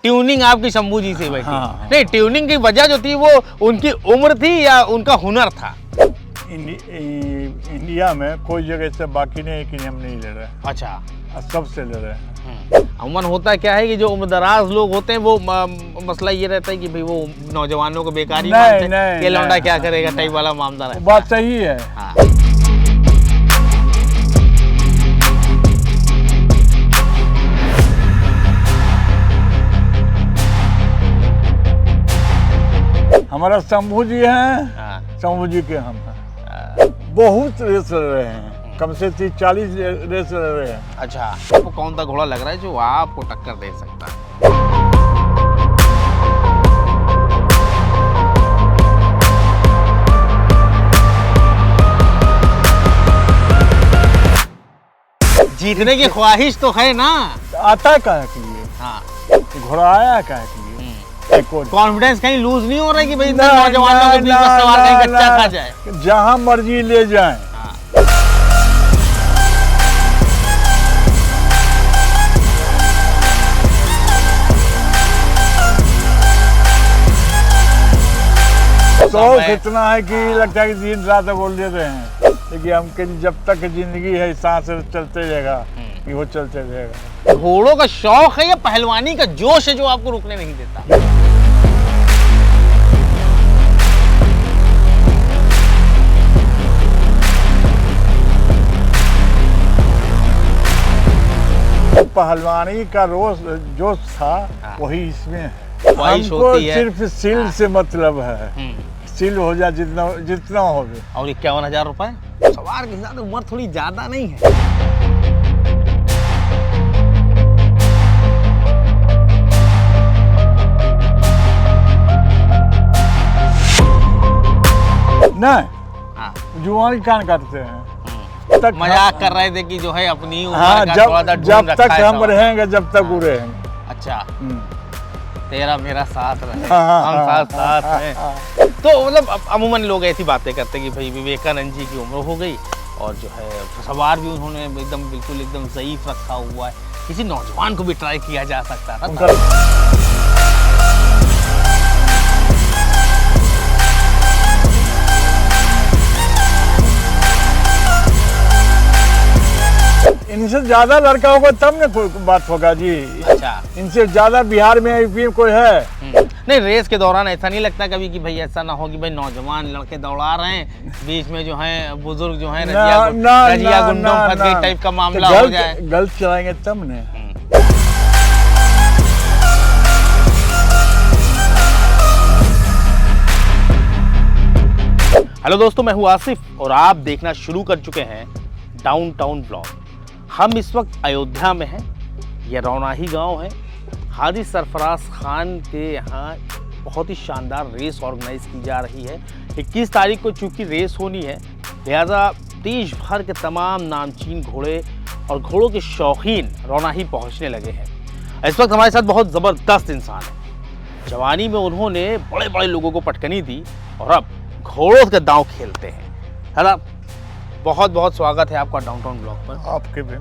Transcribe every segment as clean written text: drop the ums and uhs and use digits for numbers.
Tuning आपकी शंभू जी से भाई थी। हाँ। नहीं, ट्यूनिंग की वजह जो थी वो उनकी उम्र थी या उनका हुनर था? इंडिया में कोई जगह से बाकी नहीं है कि हम नहीं ले रहे, अच्छा, सबसे ले रहे हैं। अमूमन होता क्या है कि जो उम्रदराज लोग होते हैं वो मसला ये रहता है कि भाई वो नौजवानों को बेकारी मानते हैं, ये लौंडा क्या करेगा टाइप वाला मामला रहता है। बात सही है। हाँ। हमारा शंभू जी हैं, हाँ। शंभू जी के हम हैं। बहुत रेस लड़ रहे हैं, कम से 30-40 रेस लड़ रहे हैं। अच्छा, आपको कौन सा घोड़ा लग रहा है जो आपको टक्कर दे सकता है? जीतने की ख्वाहिश तो है ना? आता है काहे के लिए? हाँ। घोड़ा आया है काहे के लिए? कॉन्फिडेंस कहीं लूज नहीं हो रहा है कि भाई नौजवानों को बीच में सवार कहीं कच्चा खा जाए? जहाँ मर्जी ले जाएं। हाँ। शौक इतना है कि लगता है कि दिन रात बोल देते हैं, लेकिन हम जब तक जिंदगी है सांस चलते रहेगा, कि वो चलते रहेगा। घोड़ों का शौक है या पहलवानी का जोश है जो आपको रुकने नहीं देता? पहलवानी का जोश था, वही इसमें है। हमको सिर्फ सिल से मतलब है, सिल हो जाए जितना हो गए। और 51,000 रुपए सवार के साथ उम्र थोड़ी ज्यादा नहीं है? नहीं, जुआन कान काटते हैं। मजाक कर रहे थे कि जो है अपनी उम्र हाँ, का थोड़ा सा जब तक हम रहेंगे, जब तक वो रहेंगे। अच्छा, तेरा मेरा साथ रहे, हाँ, हम साथ हैं। तो मतलब अमूमन लोग ऐसी बातें करते हैं कि भाई विवेकानंद जी की उम्र हो गई और जो है सवार भी उन्होंने एकदम बिल्कुल एकदम ज़ईफ रखा हुआ है, किसी नौजवान को भी ट्राई किया जा सकता था। इनसे ज्यादा लड़का होगा तब ना कोई बात होगा जी। अच्छा, इनसे ज्यादा बिहार में यूपी में कोई है? नहीं, रेस के दौरान ऐसा नहीं लगता कभी कि भाई ऐसा ना हो कि भाई नौजवान लड़के दौड़ा रहे हैं, बीच में जो है बुजुर्ग जो है रजिया गुंडों फंस गई टाइप का मामला हो जाए? गलत चलाएंगे तब ने। हेलो दोस्तों, मैं हूँ आसिफ और आप देखना शुरू कर चुके हैं डाउनटाउन ब्लॉग। हम इस वक्त अयोध्या में हैं। यह रौनाही गांव है। हाजी सरफराज खान के यहाँ बहुत ही शानदार रेस ऑर्गेनाइज की जा रही है। 21 तारीख को चूँकि रेस होनी है, लिहाजा देश भर के तमाम नामचीन घोड़े और घोड़ों के शौकीन रौनाही पहुँचने लगे हैं। इस वक्त हमारे साथ बहुत ज़बरदस्त इंसान है। जवानी में उन्होंने बड़े बड़े लोगों को पटकनी दी और अब घोड़ों का दांव खेलते हैं। है बहुत बहुत स्वागत है आपका डाउनटाउन ब्लॉग पर। आपके भी।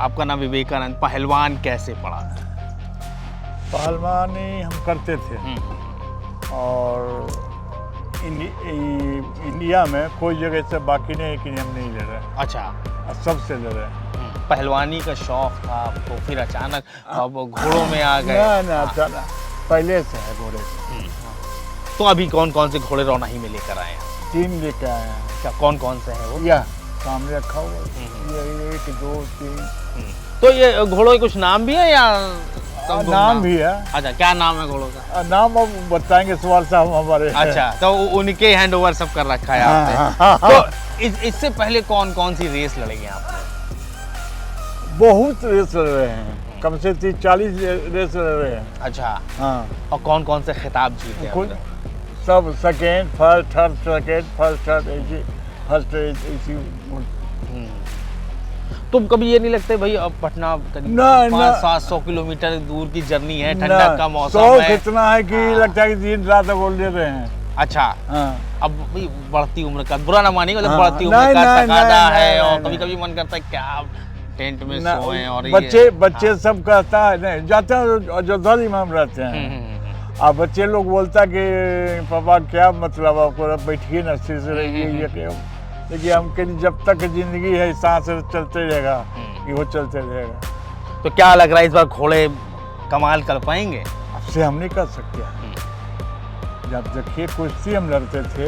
आपका नाम विवेकानंद, पहलवान कैसे पड़ा? पहलवानी हम करते थे और इंडिया में कोई जगह से बाकी नहीं है कि हम नहीं ले रहे। अच्छा, सबसे ले रहे हैं। पहलवानी का शौक था आपको, फिर अचानक अब घोड़ों में आ गए? ना, अचानक पहले से है घोड़े। तो अभी कौन कौन से घोड़े रौनाही में लेकर आए हैं? 3 लेकर आए हैं। क्या कौन कौन से हैं वो? या सामने रखा हुआ ये 1 2 3। तो ये घोड़ों के कुछ नाम भी है या नाम भी है? अच्छा, क्या नाम है घोड़ों का? नाम अब बताएंगे सवाल साहब हमारे। अच्छा, तो उनके हैंड ओवर सब कर रखा है आपने। तो इससे पहले कौन कौन सी रेस लड़ेंगे आपने? बहुत रेस लड़ रहे हैं, कम से 30-40 रेस लड़ रहे हैं। अच्छा, हाँ। और कौन कौन से खिताब जीते हैं? सब second, first, third, second, first, third, ऐसी। तुम कभी ये नहीं लगता भाई अब पटना करीब 500-700 किलोमीटर दूर की जर्नी है, ठंडा का मौसम है, इतना है कि लगता है कि दिन रात बोल देते हैं। अच्छा, हाँ। अब बढ़ती उम्र का बुरा ना मानिएगा, बढ़ती उम्र का तकादा है और कभी कभी मन करता है क्या टेंट में ना, सोए और बच्चे सब कहता है नहीं जाते हैं अयोध्या में हम रहते हैं। अब बच्चे लोग बोलता कि पापा क्या मतलब आपको बैठिए ना स्थिर से रहिए ये क्यों, लेकिन हम कहीं जब तक जिंदगी है सांस चलते रहेगा, ये चलते रहेगा। तो क्या लग रहा है इस बार घोड़े कमाल कर पाएंगे? अब से हम नहीं कर सकते। जब देखिए कुश्ती हम लड़ते थे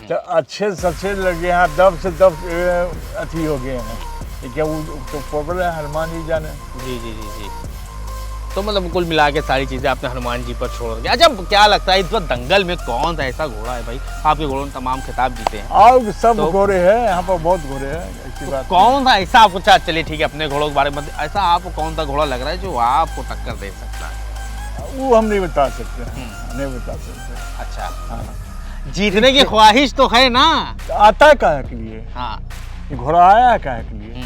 तो अच्छे से अच्छे लगे हैं, दब से दब अथी हो गए हैं। ये क्या वो तो प्रॉब्लम है, हनुमान जी जाने। जी जी जी जी। तो मतलब कुल मिला के सारी चीज़ें आपने हनुमान जी पर छोड़ दी। अच्छा क्या लगता है इस बार दंगल में कौन सा ऐसा घोड़ा है भाई, आपके घोड़ों ने तमाम खिताब जीते हैं और सब तो घोड़े हैं यहाँ पर, बहुत घोड़े हैं, ऐसी बात कौन सा ऐसा आपको चलिए ठीक है अपने घोड़ों के बारे में ऐसा आपको कौन सा घोड़ा लग रहा है जो आपको टक्कर दे सकता है? वो हम नहीं बता सकते, नहीं बता सकते। अच्छा हाँ। जीतने की ख्वाहिश तो है ना, आता है काहे के लिए? हाँ ये घोड़ा आया है काहे के लिए?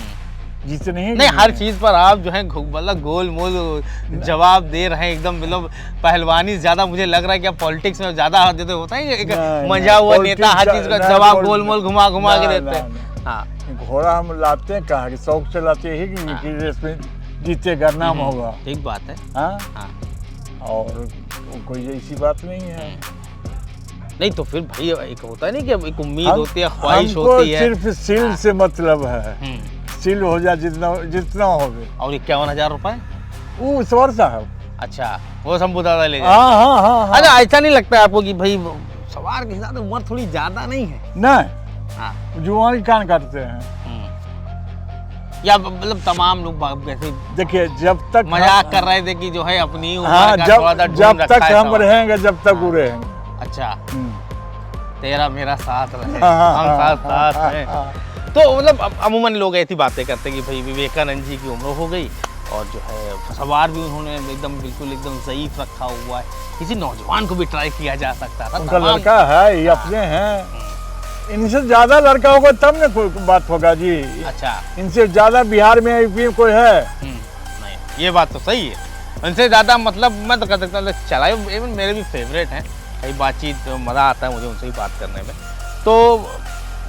जीतने ही नहीं हर चीज पर आप जो है मतलब गोल मोल जवाब दे रहे हैं एकदम, मतलब पहलवानी ज्यादा मुझे लग रहा है कि आप पॉलिटिक्स में ज्यादा देते होता है एक मजा हुआ नेता हर चीज का जवाब गोल मोल घुमा घुमा के देते हैं। हाँ घोड़ा हम लाते हैं कहा कि शौक से लाते ही कि रेस में जीतेगा, नाम होगा। ठीक बात है। हाँ और कोई ऐसी बात नहीं है। नहीं तो फिर भाई एक होता है नहीं कि एक उम्मीद होती है, ख्वाहिश होती है। सिर्फ सील से मतलब है, सील हो जाए जितना हो गए। और 51,000 रुपए वो सवार साहब। अच्छा वो शंभू दादा ले जाए। हाँ। अच्छा ऐसा नहीं लगता है आपको कि भाई सवार के साथ उम्र थोड़ी ज्यादा नहीं है? नहीं जुआन कान काटते हैं या मतलब तमाम लोग कैसे देखिए जब तक मजाक कर रहे थे कि जो है अपनी हाँ, जब तक हम रहेंगे जब तक वो रहेंगे। अच्छा तेरा मेरा साथ रहे, हम साथ हैं। तो मतलब अमूमन लोग ऐसी बातें करते हैं कि भाई विवेकानंद जी की उम्र हो गई और जो है सवार भी उन्होंने एकदम बिल्कुल एकदम ज़ईफ रखा हुआ है, किसी नौजवान को भी ट्राई किया जा सकता था। उनका लड़का है, ये अपने हैं, इनसे ज्यादा लड़का होगा तब ना कोई बात होगा जी। अच्छा इनसे ज्यादा बिहार में यूपी में कोई है? नहीं ये बात तो सही है, इनसे ज्यादा मतलब मैं तो कह सकता हूँ चलाए, इवन मेरे भी फेवरेट हैं, कई बातचीत मज़ा आता है मुझे उनसे ही बात करने में, तो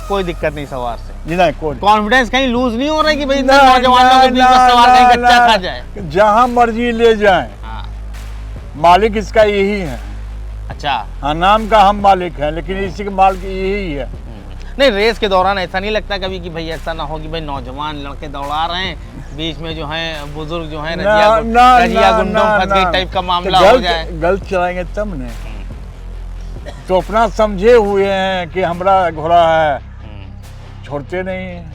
कोई दिक्कत नहीं सवार से। नहीं कोई कॉन्फिडेंस कहीं लूज नहीं हो रहा है कि भाई नौजवानों के बीच में सवार कहीं कच्चा खा जाए? जहाँ मर्जी ले जाएं, मालिक इसका यही है। अच्छा हाँ नाम का हम मालिक हैं, लेकिन इसी के मालिक यही है। नहीं रेस के दौरान ऐसा नहीं लगता कभी कि भाई ऐसा ना हो कि भाई नौजवान लड़के दौड़ा रहे हैं बीच में जो है बुजुर्ग जो है रजिया गुंडों फंस गई टाइप का मामला हो जाए? गलत चलाएंगे तब ने तो अपना समझे हुए हैं कि हमारा घोड़ा है, छोड़ते नहीं हैं।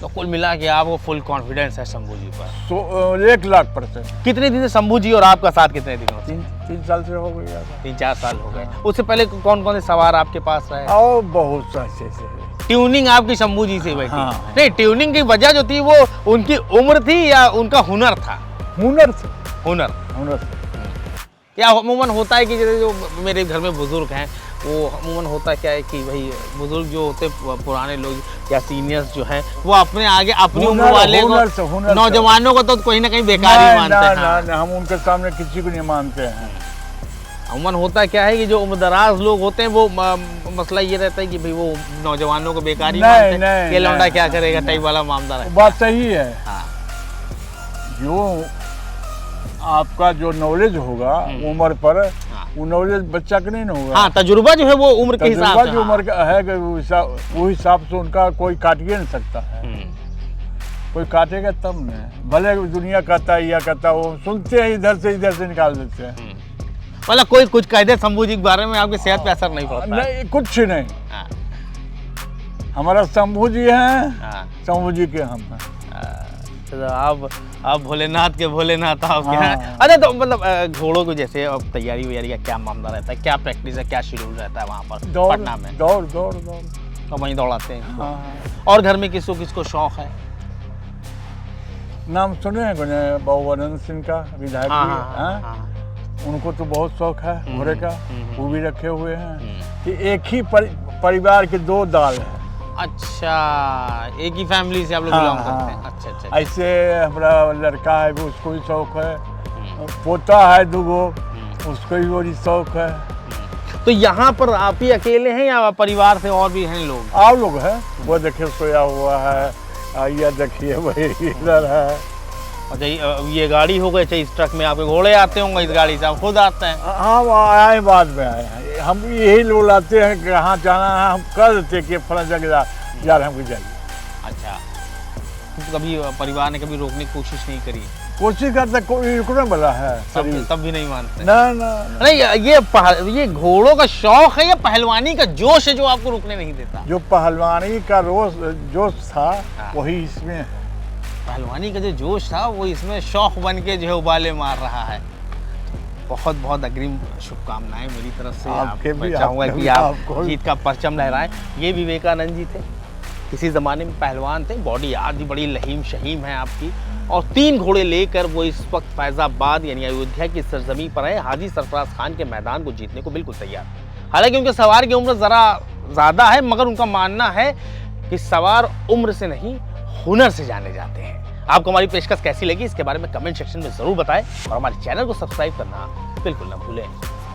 तो कुल मिला के आपको फुल कॉन्फिडेंस है शंभू जी पर? 1,00,000%। कितने दिन से शंभू जी और आपका साथ कितने दिनों से? 3 साल से हो गया, 3-4 साल हो गए। उससे पहले कौन कौन से सवार आपके पास रहे? और बहुत से ट्यूनिंग आपकी शंभू जी से बैठी? हाँ। नहीं ट्यूनिंग की वजह जो थी वो उनकी उम्र थी या उनका हुनर था? हुनर या अमूमन होता है कि जैसे जो मेरे घर में बुजुर्ग हैं वो अमूमन होता क्या है कि भाई बुजुर्ग जो होते पुराने लोग या सीनियर्स जो हैं वो अपने आगे अपनी उम्र वाले को नौजवानों को तो कहीं ना कहीं बेकार ही मानते हैं। हम उनके सामने किसी को नहीं मानते हैं। अमूमन होता क्या है कि जो उम्रदराज लोग होते हैं वो मसला ये रहता है कि भाई वो नौजवानों को बेकार ही मानते हैं, ये लौंडा क्या करेगा टाइप वाला मामला है। बात सही है। जो आपका जो नॉलेज होगा उम्र पर, वो नॉलेज बच्चा का नहीं ना होगा। हाँ तजुर्बा जो है वो उम्र के हिसाब से, जो उम्र का है वो हिसाब से उनका कोई काट नहीं सकता है। कोई काटेगा तब न, भले दुनिया कहता है या कहता है, वो सुनते हैं इधर से निकाल देते हैं। मतलब कोई कुछ कह दे शंभू जी के बारे में आपकी सेहत पे असर नहीं पड़ता? नहीं कुछ नहीं। हमारा शंभू जी हैं, शंभू जी के हम हैं। आप भोलेनाथ के भोलेनाथ आपके हैं। अरे तो मतलब घोड़ों को जैसे अब तैयारी वैयारी का क्या मामला रहता है, क्या प्रैक्टिस है, क्या शेड्यूल रहता है वहाँ पर पटना में? दौड़ तो वहीं दौड़ाते हैं। और घर में किसको शौक है? नाम सुने हैं बाबू अनंत सिंह का, विधायक, उनको तो बहुत शौक है घोड़े का, वो भी रखे हुए हैं कि एक ही परिवार के 2 दाल है। अच्छा एक ही फैमिली से आप लोग बिलोंग करते हैं? अच्छा। ऐसे हमारा लड़का है भी, उसको भी शौक है, पोता है 2 उसको भी बड़ी शौक है। तो यहाँ पर आप ही अकेले हैं या परिवार से और भी हैं लोग? और लोग हैं, वो देखिए सोया हुआ है, आइए देखिए भाई इधर है। अच्छा ये गाड़ी हो गई, अच्छा इस ट्रक में आपके घोड़े आते होंगे, इस गाड़ी से आप खुद आते हैं? हाँ वो आए बाद में आए हैं, हम यही लोग लाते हैं कि कहाँ जाना है, हम कर देते कि फला जगह जा रहे हैं, हमको जाइए। अच्छा, तो कभी परिवार ने कभी रोकने की कोशिश नहीं करी? कोशिश करते कोई रुकने वाला है तब भी नहीं मानते? ना ना नहीं, ये घोड़ों का शौक है या पहलवानी का जोश है जो आपको रुकने नहीं देता? जो पहलवानी का जोश था हाँ। वही इसमें है। पहलवानी का जो जोश था वो इसमें शौक बन के जो है उबाले मार रहा है। बहुत बहुत अग्रिम शुभकामनाएं मेरी तरफ से। आपके भी, मैं चाहूँगा कि आप आपको जीत का परचम लहराएं। ये विवेकानंद जी थे, किसी ज़माने में पहलवान थे, बॉडी आज भी बड़ी लहीम शहीम है आपकी, और 3 घोड़े लेकर वो इस वक्त फैज़ाबाद यानी अयोध्या की सरजमी पर है, हाजी सरफराज खान के मैदान को जीतने को बिल्कुल तैयार। हालांकि उनके सवार की उम्र ज़रा ज़्यादा है, मगर उनका मानना है कि सवार उम्र से नहीं हुनर से जाने जाते हैं। आपको हमारी पेशकश कैसी लगी इसके बारे में कमेंट सेक्शन में ज़रूर बताएं और हमारे चैनल को सब्सक्राइब करना बिल्कुल ना भूलें।